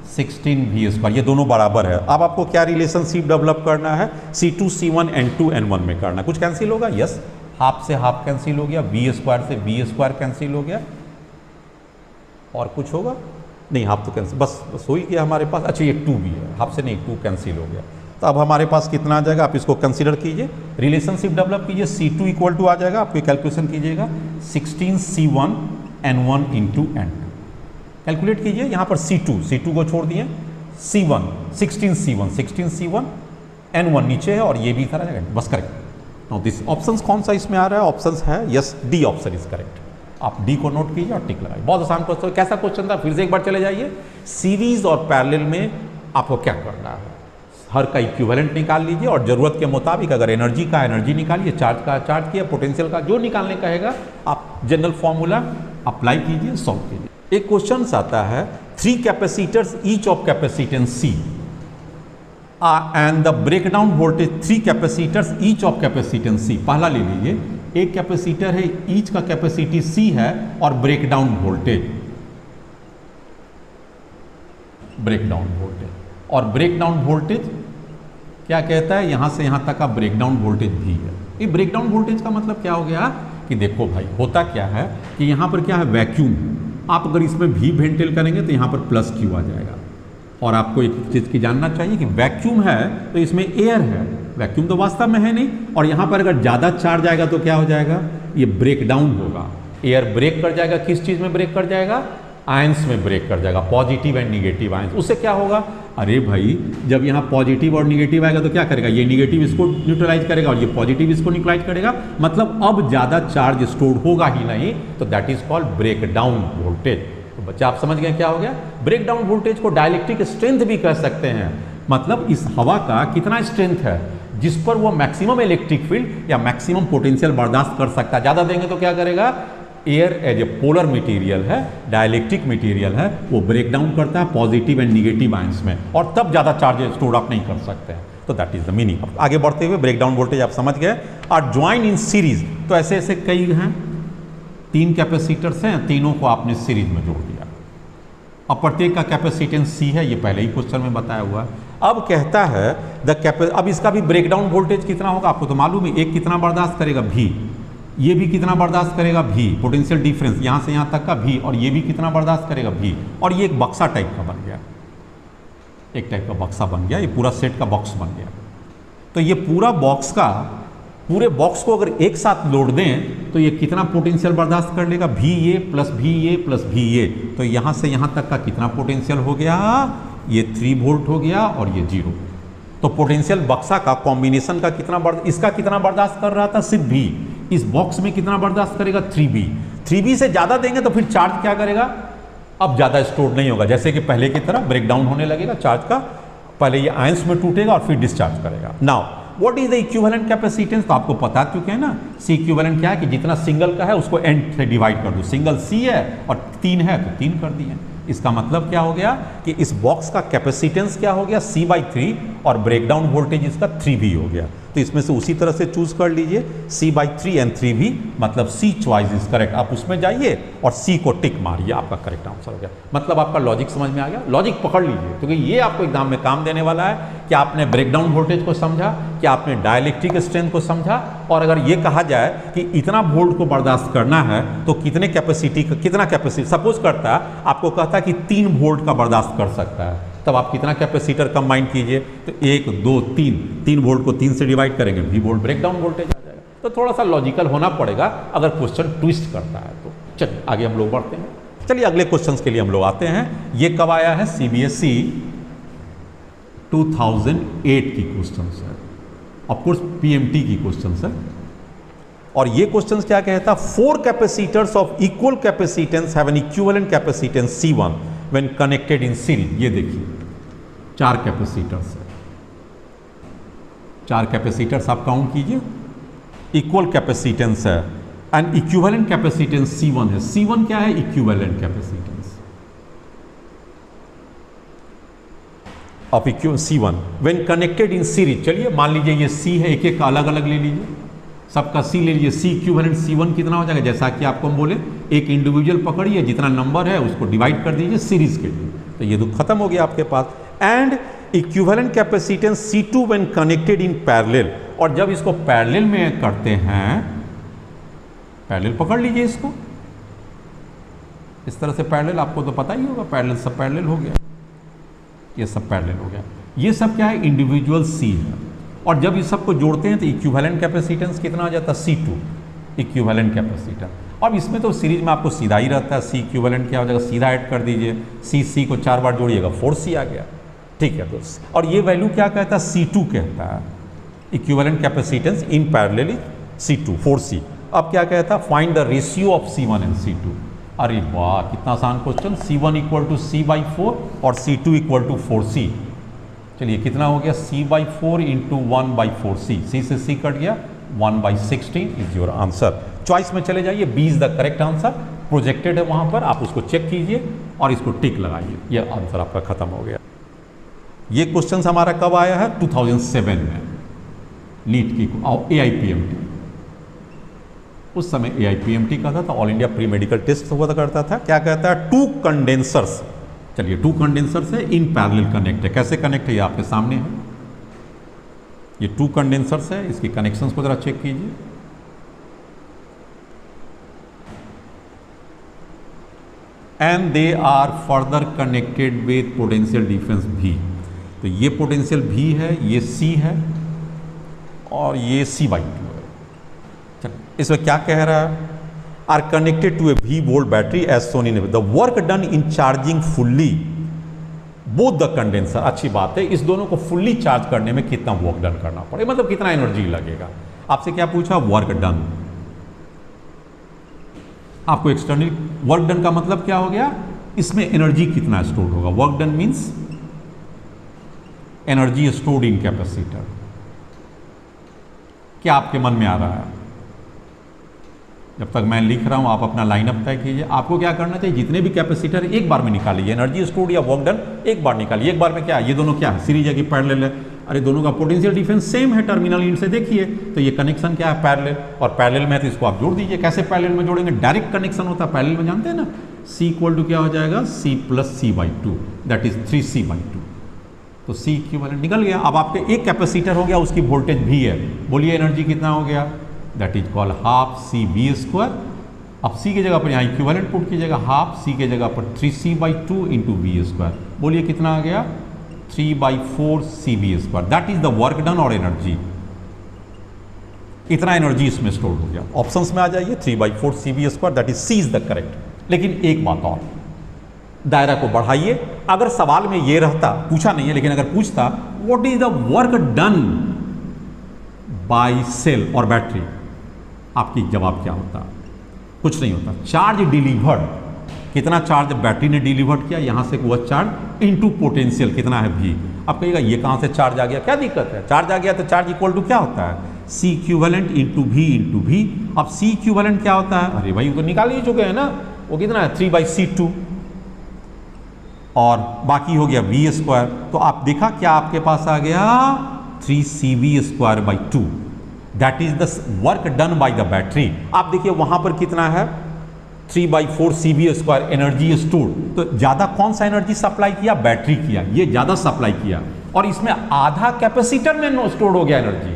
16v², ये दोनों बराबर है। अब आपको क्या रिलेशनशिप डेवलप करना है, C2 C1 N2 N1 में करना है। कुछ कैंसिल होगा, यस, हाफ से हाफ कैंसिल हो गया, v² से v² कैंसिल हो गया, और कुछ होगा नहीं, हाफ तो कैंसिल, बस हो ही गया हमारे पास। अच्छा ये 2 भी है, हाफ से नहीं 2 कैंसिल हो गया। तो अब हमारे पास कितना आ जाएगा, आप इसको कंसीडर कीजिए, रिलेशनशिप डेवलप कीजिए। C2 इक्वल टू आ जाएगा, आपको कैलकुलेशन कीजिएगा 16C1 N1 into N2, calculate कीजिए। यहाँ पर C2 को छोड़ दिए, C1 16C1 N1 नीचे है, और ये भी इधर आ जाएगा, बस करेक्ट। नाउ दिस ऑप्शंस कौन सा इसमें आ रहा है, ऑप्शंस है yes, D option is correct. आप डी को नोट कीजिए और टिक लगाइए। बहुत आसान क्वेश्चन, कैसा क्वेश्चन था, फिर से एक बार चले जाइए। सीरीज और पैरेलल में आपको क्या करना है, हर का इक्विवेलेंट निकाल लीजिए, और जरूरत के मुताबिक अगर एनर्जी का एनर्जी निकालिए, चार्ज का चार्ज किया, पोटेंशियल का जो निकालने का हैगा आप जनरल फॉर्मूला अप्लाई कीजिए, सॉल्व कीजिए। एक क्वेश्चन आता है 3 capacitors each of capacitance C and the breakdown voltage 3 capacitors each of capacitance C। पहला ले लीजिए, एक कैपेसिटर है, ईच का कैपेसिटी C है, और ब्रेकडाउन वोल्टेज और ब्रेकडाउन वोल्टेज क्या कहता है, यहां से यहां तक का ब्रेकडाउन वोल्टेज भी है। ये ब्रेकडाउन वोल्टेज का मतलब क्या हो गया कि देखो भाई होता क्या है कि यहां पर क्या है, वैक्यूम। आप अगर इसमें V वेंटिल करेंगे तो यहां पर प्लस Q आ जाएगा। और आपको एक चीज की जानना चाहिए कि वैक्यूम है तो इसमें एयर है, वैक्यूम तो वास्तव में है नहीं। और यहां पर अगर ज्यादा चार्ज आएगा तो क्या हो जाएगा, ये ब्रेकडाउन होगा, एयर ब्रेक कर जाएगा। किस चीज में ब्रेक कर जाएगा, आयंस में ब्रेक कर जाएगा, पॉजिटिव एंड निगेटिव आयंस। उससे क्या होगा, अरे भाई जब यहाँ पॉजिटिव और निगेटिव आएगा तो क्या करेगा, ये निगेटिव इसको न्यूट्रलाइज करेगा और ये पॉजिटिव इसको न्यूट्रलाइज करेगा, मतलब अब ज़्यादा चार्ज स्टोर होगा ही नहीं, तो that is called breakdown voltage. तो बच्चा आप समझ गए क्या हो गया, ब्रेकडाउन वोल्टेज को डाइलेक्ट्रिक स्ट्रेंथ भी कह सकते हैं। मतलब इस हवा का कितना स्ट्रेंथ है जिस पर वो मैक्सिमम इलेक्ट्रिक फील्ड या मैक्सिमम पोटेंशियल बर्दाश्त कर सकता है। ज़्यादा देंगे तो क्या करेगा, air as a polar material है, डाइलेक्ट्रिक मटेरियल है, वो ब्रेक डाउन करता है पॉजिटिव एंड निगेटिव आयंस में, और तब ज़्यादा चार्ज स्टोर आप नहीं कर सकते हैं। तो दैट इज द मीनिंग। अब आगे बढ़ते हुए ब्रेकडाउन वोल्टेज आप समझ गए। और ज्वाइन इन सीरीज, तो ऐसे ऐसे कई हैं, 3 कैपेसिटर्स हैं, तीनों को आपने सीरीज में जोड़ दिया। अब प्रत्येक का कैपेसिटेंस C है, ये पहले ही क्वेश्चन में बताया हुआ है। अब कहता है अब इसका भी ब्रेकडाउन वोल्टेज कितना होगा, आपको तो मालूम है, एक कितना बर्दाश्त करेगा V, ये भी कितना बर्दाश्त करेगा V, पोटेंशियल डिफरेंस यहाँ से यहाँ तक का V, और ये भी कितना बर्दाश्त करेगा V, और ये एक बक्सा टाइप का बन गया, एक टाइप का बक्सा बन गया, ये पूरा सेट का बॉक्स बन गया। तो ये पूरा बॉक्स का, पूरे बॉक्स को अगर एक साथ लोड दें तो ये कितना पोटेंशियल बर्दाश्त कर लेगा, VA plus VA plus VA। तो यहाँ से यहाँ तक का कितना पोटेंशियल हो गया, ये 3 वोल्ट हो गया और ये 0। तो पोटेंशियल बक्सा का कॉम्बिनेशन का कितना इसका कितना बर्दाश्त कर रहा था, सिर्फ V। इस बॉक्स में कितना बर्दाश्त करेगा, 3B। 3B से ज़्यादा देंगे तो फिर चार्ज क्या करेगा, अब ज़्यादा स्टोर नहीं होगा, जैसे कि पहले की तरह ब्रेकडाउन होने लगेगा चार्ज का, पहले ये आयंस में टूटेगा और फिर डिस्चार्ज करेगा। Now what is the equivalent capacitance, तो आपको पता चुके हैं ना, C इक्विवेलेंट क्या है कि जितना सिंगल का है उसको N से डिवाइड कर दो, सिंगल C है और 3 है तो 3 कर दिए। इसका मतलब क्या हो गया कि इस बॉक्स का कैपेसिटेंस क्या हो गया, C/3, और ब्रेकडाउन वोल्टेज इसका 3V हो गया। तो इसमें से उसी तरह से चूज कर लीजिए, C/3 एंड 3V, मतलब C चॉइस इज करेक्ट। आप उसमें जाइए और C को टिक मारिए, आपका करेक्ट आंसर हो गया। मतलब आपका लॉजिक समझ में आ गया, लॉजिक पकड़ लीजिए, क्योंकि ये आपको एग्जाम में काम देने वाला है कि आपने ब्रेकडाउन वोल्टेज को समझा, कि आपने डाइलेक्ट्रिक स्ट्रेंथ को समझा, और अगर ये कहा जाए कि इतना वोल्ट को बर्दाश्त करना है तो कितने कैपेसिटी का, कितना कैपेसिटी सपोज करता है आपको कहता है कि 3 वोल्ट का बर्दाश्त कर सकता है, तब आप कितना कैपेसिटर कंबाइन कीजिए, तो 1 2 3 वोल्ट को 3 से डिवाइड करेंगे, V वोल्ट ब्रेकडाउन वोल्टेज आ जाएगा। तो थोड़ा सा लॉजिकल होना पड़ेगा अगर क्वेश्चन ट्विस्ट करता है तो। चलिए आगे हम लोग बढ़ते हैं। चलिए अगले क्वेश्चन के लिए हम लोग आते हैं। ये कब आया है, CBSE 2008 की क्वेश्चन है, ऑफकोर्स PMT की क्वेश्चन है। और ये क्वेश्चन क्या कहता है, 4 capacitors of equal capacitance have an equivalent capacitance C1 when connected in series. ये देखिए 4 कैपेसिटर्स है, 4 कैपेसिटर्स आप काउंट कीजिए, इक्वल कैपेसिटेंस है एंड इक्विवेलेंट कैपेसिटेंस C1 है। C1 क्या है, equivalent capacitance of C1 when connected in series. चलिए मान लीजिए ये C है, एक एक का अलग अलग ले लीजिए, सबका C ले लीजिए। C इक्विवेलेंट C1 कितना हो जाएगा, जैसा कि आपको हम बोले एक इंडिविजुअल पकड़िए, जितना नंबर है उसको डिवाइड कर दीजिए सीरीज के लिए। तो ये तो खत्म हो गया आपके पास। And equivalent capacitance C2 when connected in parallel, और जब इसको पैरेलल में करते हैं, पैरेलल पकड़ लीजिए इसको इस तरह से पैरेलल, आपको तो पता ही होगा पैरेलल, सब पैरेलल हो गया, ये सब पैरेलल हो गया। ये सब क्या है, इंडिविजुअल C है, और जब इस सबको जोड़ते हैं तो इक्विवेलेंट कैपेसिटेंस कितना आ जाता है, C2 इक्विवेलेंट कैपेसिटेंस। अब इसमें तो सीरीज में आपको सीधा ही रहता है, C इक्विवेलेंट क्या हो जाएगा, सीधा ऐड कर दीजिए, C को 4 बार जोड़िएगा 4C आ गया, ठीक है दोस्त। और ये वैल्यू क्या कहता है, C2 कहता है, equivalent capacitance in parallel C2 4C। अब क्या कहता है, find the ratio of C1 and C2। अरे वाह कितना आसान question, C1 equal to C/4 और C2 इक्वल टू 4C। चलिए कितना हो गया, C/4 इंटू 1/4C, C से C कट गया, 1/16 इज योर आंसर। चॉइस में चले जाइए, B is the correct answer, projected है वहां पर, आप उसको चेक कीजिए और इसको टिक लगाइए, ये आंसर आपका खत्म हो गया। ये क्वेश्चन हमारा कब आया है, 2007 में, नीट की AIPMT, उस समय AIPMT का था, तो all India pre medical test हुआ करता था। क्या कहता है, 2 कंडेंसर्स, चलिए 2 कंडेंसर्स है, इन पैरेलल कनेक्ट है। कैसे कनेक्ट है, ये आपके सामने है, ये 2 कंडेंसर्स है, इसकी कनेक्शंस को जरा चेक कीजिए। And they are further connected with potential difference V। तो ये पोटेंशियल V है, ये C है, और ये C/2 है। इसमें क्या कह रहा है, are connected to a V volt battery as shown in the work done in charging fully both the condenser. अच्छी बात है, इस दोनों को फुल्ली चार्ज करने में कितना वर्क डन करना पड़े, मतलब कितना एनर्जी लगेगा। आपसे क्या पूछा, वर्क डन। आपको एक्सटर्नल वर्क डन का मतलब क्या हो गया, इसमें एनर्जी कितना स्टोर होगा। Work done means energy stored in capacitor. क्या आपके मन में आ रहा है, जब तक मैं लिख रहा हूं आप अपना लाइनअप तय कीजिए। आपको क्या करना चाहिए, जितने भी कैपेसिटर एक बार में निकालिए, एनर्जी स्टोर्ड या वर्क डन एक बार निकालिए। एक बार में क्या है, ये दोनों क्या है, सीरीज है कि पैरेलल है, अरे दोनों का पोटेंशियल डिफरेंस सेम है, टर्मिनल इंड से देखिए, तो ये कनेक्शन क्या है, पैरेलल, और पैरेलल में है तो इसको आप जोड़ दीजिए। कैसे पैरेलल में जोड़ेंगे, डायरेक्ट कनेक्शन होता है पैरेलल में, जानते हैं ना, C इक्वल टू क्या हो जाएगा, C plus C/2, that is 3C/2। तो C इक्विवेलेंट निकल गया। अब आपके एक कैपेसिटर हो गया, उसकी वोल्टेज भी है, बोलिए एनर्जी कितना हो गया, that is called half CV²। अब C की जगह पर यहाँ इक्विवेलेंट पुट कीजिएगा, हाफ C की जगह पर 3C/2 इंटू V², बोलिए कितना आ गया, 3/4CV², that is the work done और एनर्जी। इतना एनर्जी इसमें स्टोर हो गया। ऑप्शंस में आ जाइए, 3/4CV², that is C is the correct. लेकिन एक बात और, दायरा को बढ़ाइए। अगर सवाल में ये रहता, पूछा नहीं है लेकिन अगर पूछता, what is the work done by cell और बैटरी, आपकी जवाब क्या होता, कुछ नहीं होता। चार्ज डिलीवर्ड, कितना चार्ज बैटरी ने डिलीवर्ड किया, यहां से वह चार्ज इनटू पोटेंशियल कितना है V। अब कहिएगा ये कहां से चार्ज आ गया, क्या दिक्कत है, चार्ज आ गया तो चार्ज इक्वल टू क्या होता है, C इक्विवेलेंट इंटू V। अब C इक्विवेलेंट क्या होता है, अरे भाई वो तो निकाल ही चुके हैं ना, वो कितना है 3/C2, और बाकी हो गया V²। तो आप देखा क्या आपके पास आ गया 3CV²/2, that is the work done by the battery. आप देखिए वहां पर कितना है 3/4CV² एनर्जी स्टोर। तो ज्यादा कौन सा एनर्जी सप्लाई किया, बैटरी किया, ये ज्यादा सप्लाई किया, और इसमें आधा कैपेसिटर में स्टोर हो गया एनर्जी।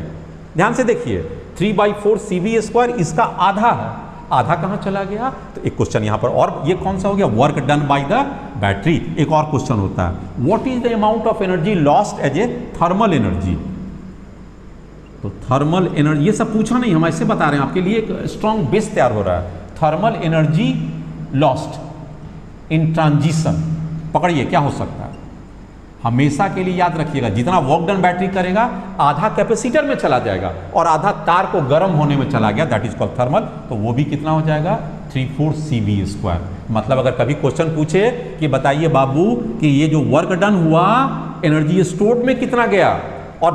ध्यान से देखिए 3/4CV², इसका आधा है, आधा कहां चला गया। तो एक क्वेश्चन यहां पर, और ये कौन सा हो गया, work done by the battery. एक और क्वेश्चन होता है, what is the amount of energy lost as a thermal energy. तो थर्मल एनर्जी, ये सब पूछा नहीं, हम ऐसे बता रहे हैं आपके लिए, एक स्ट्रॉन्ग बेस तैयार हो रहा है। Thermal energy lost in transition, पकड़िए क्या हो सकता है, हमेशा के लिए याद रखिएगा, जितना वर्क डन बैटरी करेगा आधा कैपेसिटर में चला जाएगा और आधा तार को गर्म होने में चला गया, दैट इज कॉल्ड थर्मल। तो वो भी कितना हो जाएगा 3/4CV²। मतलब अगर कभी क्वेश्चन पूछे कि बताइए बाबू कि ये जो वर्क डन हुआ एनर्जी स्टोर्ड में कितना गया और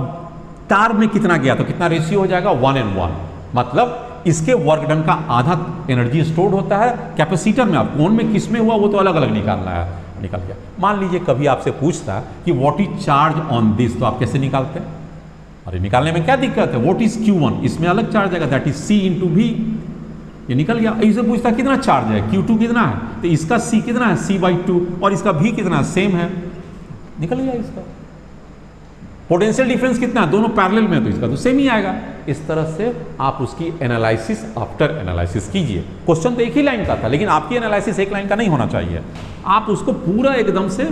तार में कितना गया, तो कितना रेशियो हो जाएगा 1:1। मतलब इसके वर्क डन का आधा एनर्जी स्टोर्ड होता है कैपेसिटर में, आप कौन में किस में हुआ वो तो अलग अलग निकालना है, निकल गया। मान लीजिए कभी आपसे पूछता कि what is charge on this, तो आप कैसे निकालते हैं, अरे निकालने में क्या दिक्कत है, व्हाट इज Q1, इसमें अलग चार्ज आएगा, that is C into V। ये निकल गया। इसे पूछता कितना चार्ज है, Q2 कितना है, तो इसका C कितना है, C/2, और इसका V कितना है, सेम है, निकल गया इसका। पोटेंशियल डिफरेंस कितना है, दोनों पैरेलल में, तो इसका तो सेम ही आएगा। इस तरह से आप उसकी एनालिसिस आफ्टर एनालिसिस कीजिए। क्वेश्चन तो एक ही लाइन का था, लेकिन आपकी एनालिसिस एक लाइन का नहीं होना चाहिए, आप उसको पूरा एकदम से,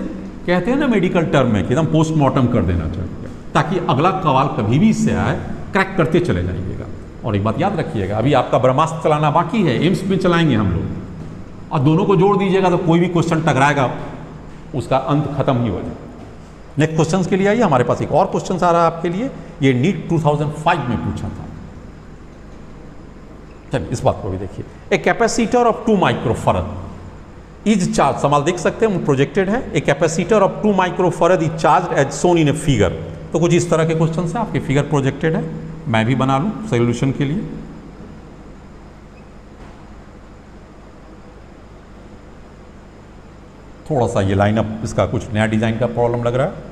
कहते हैं ना मेडिकल टर्म में, एकदम पोस्टमार्टम कर देना चाहिए, ताकि अगला सवाल कभी भी इससे आए क्रैक करते चले जाइएगा। और एक बात याद रखिएगा, अभी आपका ब्रह्मास्त्र चलाना बाकी है, एम्स में चलाएंगे हम लोग, और दोनों को जोड़ दीजिएगा तो कोई भी क्वेश्चन टकराएगा, उसका अंत खत्म ही हो जाएगा। नेक्स्ट क्वेश्चन के लिए आइए, हमारे पास एक और क्वेश्चन आ रहा है आपके लिए, ये नीट 2005 में पूछा था। चलिए इस बात को भी देखिए। A capacitor of 2 microfarad is charge, सवाल देख सकते हैं प्रोजेक्टेड है। A capacitor of 2 microfarad is charge as shown in a figure. तो कुछ इस तरह के क्वेश्चन है, आपके फिगर प्रोजेक्टेड है, मैं भी बना लूं सोल्यूशन के लिए। थोड़ा सा ये लाइनअप इसका कुछ नया डिजाइन का प्रॉब्लम लग रहा है।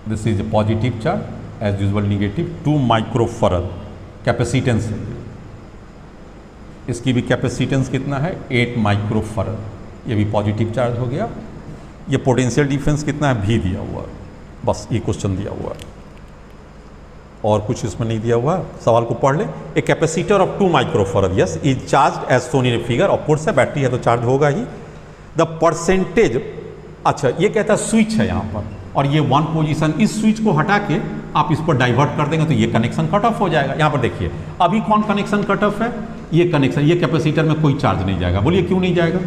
This is a positive charge, as usual negative, 2 microfarad capacitance. इसकी भी कैपेसिटेंस कितना है, 8 माइक्रोफैराड, ये भी पॉजिटिव चार्ज हो गया। ये पोटेंशियल डिफरेंस कितना है, भी दिया हुआ है, बस ये क्वेश्चन दिया हुआ है, और कुछ इसमें नहीं दिया हुआ। सवाल को पढ़ ले। A capacitor of 2 microfarad yes is charge as shown in a figure, of course है, बैटरी है तो चार्ज होगा ही। द परसेंटेज, अच्छा ये कहता है स्विच है यहाँ पर, और ये 1 पोजीशन, इस स्विच को हटा के आप इस पर डाइवर्ट कर देंगे तो ये कनेक्शन कट ऑफ हो जाएगा। यहाँ पर देखिए अभी कौन कनेक्शन कट ऑफ है, ये कनेक्शन, ये कैपेसिटर में कोई चार्ज नहीं जाएगा। बोलिए क्यों नहीं जाएगा,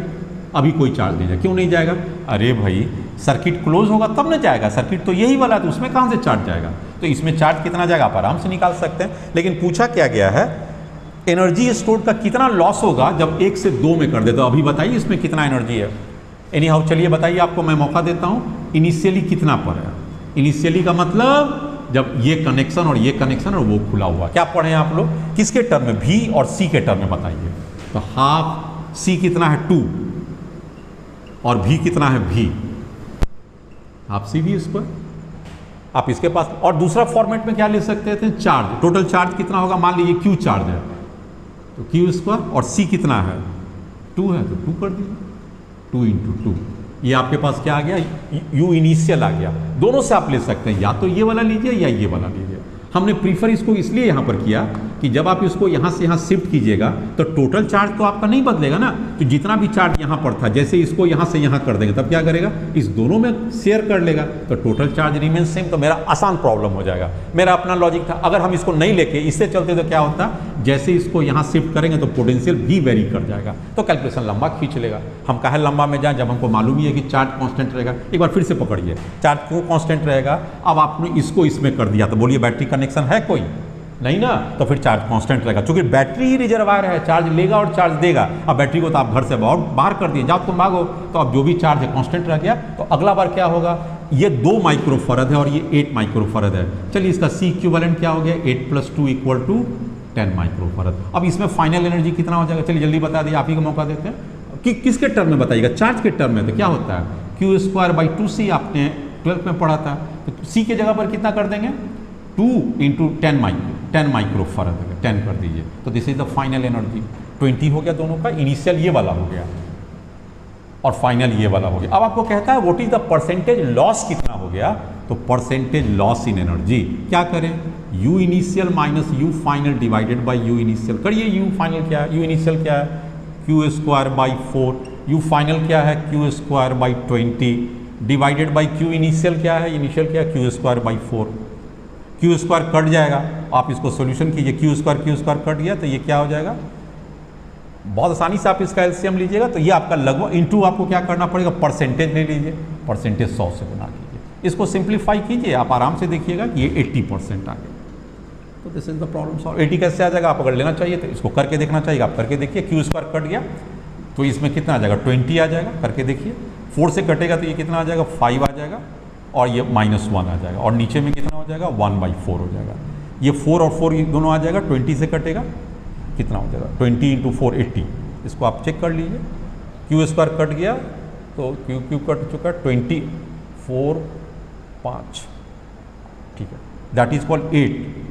अभी कोई चार्ज नहीं जाएगा, क्यों नहीं जाएगा, अरे भाई सर्किट क्लोज होगा तब न जाएगा, सर्किट तो यही वाला है, तो उसमें कहाँ से चार्ज जाएगा। तो इसमें चार्ज कितना जाएगा आप आराम से निकाल सकते हैं। लेकिन पूछा क्या गया है, एनर्जी स्टोर का कितना लॉस होगा जब 1 से 2 में कर दे। तो अभी बताइए इसमें कितना एनर्जी है। एनी हाउ चलिए बताइए, आपको मैं मौका देता हूँ। इनिशियली कितना पर है, इनिशियली का मतलब जब ये कनेक्शन और ये कनेक्शन और वो खुला हुआ, क्या पढ़े आप लोग, किसके टर्म में, V और C के टर्म में बताइए। तो हाफ C कितना है 2, और V कितना है V, half C V square. आप इसके पास, और दूसरा फॉर्मेट में क्या ले सकते थे, चार्ज, टोटल चार्ज कितना होगा, मान लीजिए Q चार्ज है तो Q स्क्वायर, और C कितना है 2 है तो 2 कर दीजिए, 2 × 2। ये आपके पास क्या आ गया, U इनिशियल आ गया। दोनों से आप ले सकते हैं, या तो ये वाला लीजिए या ये वाला लीजिए। हमने प्रीफर इसको इसलिए यहाँ पर किया कि जब आप इसको यहाँ से यहाँ शिफ्ट कीजिएगा तो टोटल चार्ज तो आपका नहीं बदलेगा ना, तो जितना भी चार्ज यहाँ पर था, जैसे इसको यहाँ से यहाँ कर देंगे तब क्या करेगा, इस दोनों में शेयर कर लेगा, तो टोटल चार्ज रिमेन सेम। तो मेरा आसान प्रॉब्लम हो जाएगा। मेरा अपना लॉजिक था, अगर हम इसको नहीं लेके इससे चलते तो क्या होता, जैसे इसको यहाँ शिफ्ट करेंगे तो पोटेंशियल भी वेरी कर जाएगा, तो कैलकुलेशन लंबा खींच लेगा। हम काहे लंबा में जाए जब हमको मालूम ही है कि चार्ज कांस्टेंट रहेगा। एक बार फिर से पकड़िए, चार्ज क्यों कांस्टेंट रहेगा, अब आपने इसको इसमें कर दिया तो बोलिए बैटरी कनेक्शन है कोई नहीं ना, तो फिर चार्ज कांस्टेंट रहेगा, क्योंकि बैटरी ही रिजर्वायर है, चार्ज लेगा और चार्ज देगा। अब बैटरी को तो आप घर से बाहर कर दिए, जब तुम भागो तो अब जो भी चार्ज है कांस्टेंट रह गया। तो अगला बार क्या होगा, ये 2 माइक्रोफैराड है और ये 8 माइक्रोफैराड है। चलिए इसका C इक्विवेलेंट क्या हो गया, 8 + 2 = 10 माइक्रोफैराड। अब इसमें फाइनल एनर्जी कितना हो जाएगा, चलिए जल्दी बता दिए, आप ही को मौका देते हैं कि किसके टर्म में बताइएगा, चार्ज के टर्म में। तो क्या होता है, Q²/2C आपने 12th में पढ़ा था, तो C के जगह पर कितना कर देंगे, 2 × 10 माइक्रोफैराड, 10 कर दीजिए। तो this is the final energy, 20 हो गया दोनों का, इनिशियल ये वाला हो गया और फाइनल ये वाला हो गया। अब आपको कहता है what is the percentage loss कितना हो गया, तो परसेंटेज लॉस इन एनर्जी क्या करें, U initial minus U final divided by U initial. करिए U फाइनल क्या है, U इनिशियल क्या है, Q²/4, U फाइनल क्या है, Q²/20 divided by Q initial क्या है, इनिशियल क्या है, Q²/4। Q² कट जाएगा, आप इसको सॉल्यूशन कीजिए, Q² कट गया तो ये क्या हो जाएगा, बहुत आसानी से आप इसका एलसीएम लीजिएगा तो ये आपका लगभग इनटू आपको क्या करना पड़ेगा, परसेंटेज ले लीजिए, परसेंटेज 100 से गुना कीजिए, इसको सिंप्लीफाई कीजिए, आप आराम से देखिएगा कि ये 80% आ गया। तो this is the problem solve. 80 कैसे आ जाएगा, आप अगर लेना चाहिए तो इसको करके देखना चाहिए, आप करके देखिए। Q² कट गया तो इसमें कितना आ जाएगा, 20 आ जाएगा, करके देखिए। 4 से कटेगा तो ये कितना आ जाएगा, 5 आ जाएगा, और ये -1 आ जाएगा, और नीचे में कितना हो जाएगा, 1/4 हो जाएगा। ये 4 और 4 दोनों आ जाएगा, 20 से कटेगा कितना हो जाएगा, 20 × 4 80। इसको आप चेक कर लीजिए, Q² कट गया तो Q कट चुका 24 5, ठीक है। दैट इज कॉल्ड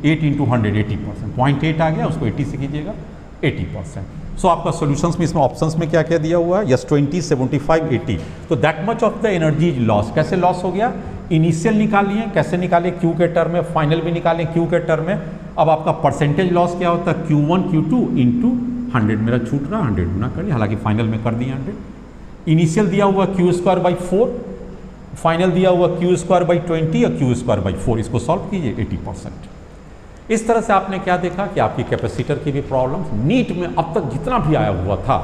8 इंटू 100 80%, 0.8 आ गया, उसको 80 से कीजिएगा 80%। सो आपका सॉल्यूशंस में इसमें ऑप्शंस में क्या क्या दिया हुआ है, यस 20 75 80, तो that much of the energy is loss. कैसे लॉस हो गया, इनिशियल निकालिए, कैसे निकाले, क्यू के टर्म में, फाइनल भी निकालें क्यू के टर्म में। अब आपका परसेंटेज लॉस क्या होता है, Q1 Q2 इंटू 100, मेरा छूट रहा 100 गुना कर लिया, हालांकि फाइनल में कर दिया 100। इनिशियल दिया हुआ Q²/4, फाइनल दिया हुआ Q²/20 या Q²/4, इसको सॉल्व कीजिए 80%। इस तरह से आपने क्या देखा कि आपकी कैपेसिटर की भी प्रॉब्लम्स नीट में अब तक जितना भी आया हुआ था,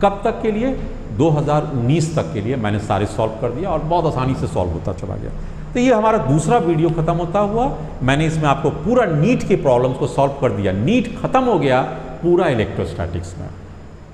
कब तक के लिए, 2019 तक के लिए मैंने सारे सॉल्व कर दिया और बहुत आसानी से सॉल्व होता चला गया। तो ये हमारा दूसरा वीडियो खत्म होता हुआ, मैंने इसमें आपको पूरा नीट के प्रॉब्लम्स को सॉल्व कर दिया। नीट खत्म हो गया पूरा इलेक्ट्रोस्टैटिक्स में।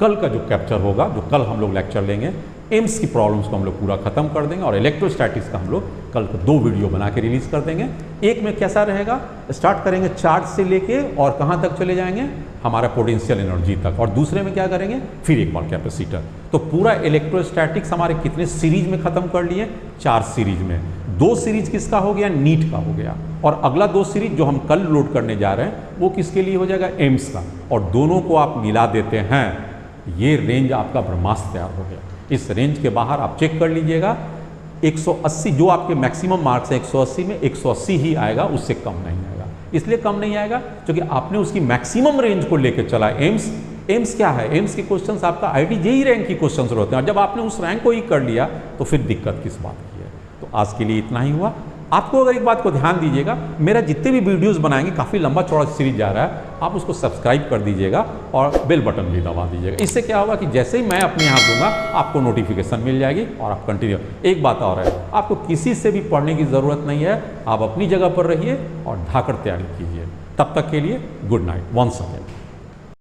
कल का जो कैप्चर होगा, जो कल हम लोग लेक्चर लेंगे, एम्स की प्रॉब्लम्स को हम लोग पूरा खत्म कर देंगे और इलेक्ट्रोस्टैटिक्स का हम लोग कल को 2 वीडियो बना के रिलीज कर देंगे। एक में कैसा रहेगा, स्टार्ट करेंगे चार्ज से लेके और कहाँ तक चले जाएंगे, हमारा पोटेंशियल एनर्जी तक, और दूसरे में क्या करेंगे, फिर एक बार कैपेसिटर। तो पूरा इलेक्ट्रोस्टैटिक्स हमारे कितने सीरीज में खत्म कर लिए, 4 सीरीज में। 2 सीरीज किसका हो गया, नीट का हो गया, और अगला 2 सीरीज जो हम कल लोड करने जा रहे हैं वो किसके लिए हो जाएगा, एम्स का। और दोनों को आप मिला देते हैं, ये रेंज आपका ब्रह्मास्त्र तैयार हो गया। इस रेंज के बाहर आप चेक कर लीजिएगा, 180 जो आपके मैक्सिमम मार्क्स है 180 में 180 ही आएगा, उससे कम नहीं आएगा। इसलिए कम नहीं आएगा क्योंकि आपने उसकी मैक्सिमम रेंज को लेकर चला। एम्स क्या है, एम्स के क्वेश्चंस आपका IIT-JEE रैंक की क्वेश्चंस होते हैं, और जब आपने उस रैंक को ही कर लिया तो फिर दिक्कत किस बात की है। तो आज के लिए इतना ही हुआ। आपको अगर एक बात को ध्यान दीजिएगा, मेरा जितने भी वीडियोस बनाएंगे काफ़ी लंबा चौड़ा सीरीज जा रहा है, आप उसको सब्सक्राइब कर दीजिएगा और बेल बटन भी दबा दीजिएगा। इससे क्या होगा कि जैसे ही मैं अपने यहाँ दूंगा आपको नोटिफिकेशन मिल जाएगी और आप कंटिन्यू। एक बात और है, आपको किसी से भी पढ़ने की ज़रूरत नहीं है, आप अपनी जगह पर रहिए और धाकड़ तैयारी कीजिए। तब तक के लिए गुड नाइट वंस अगेन।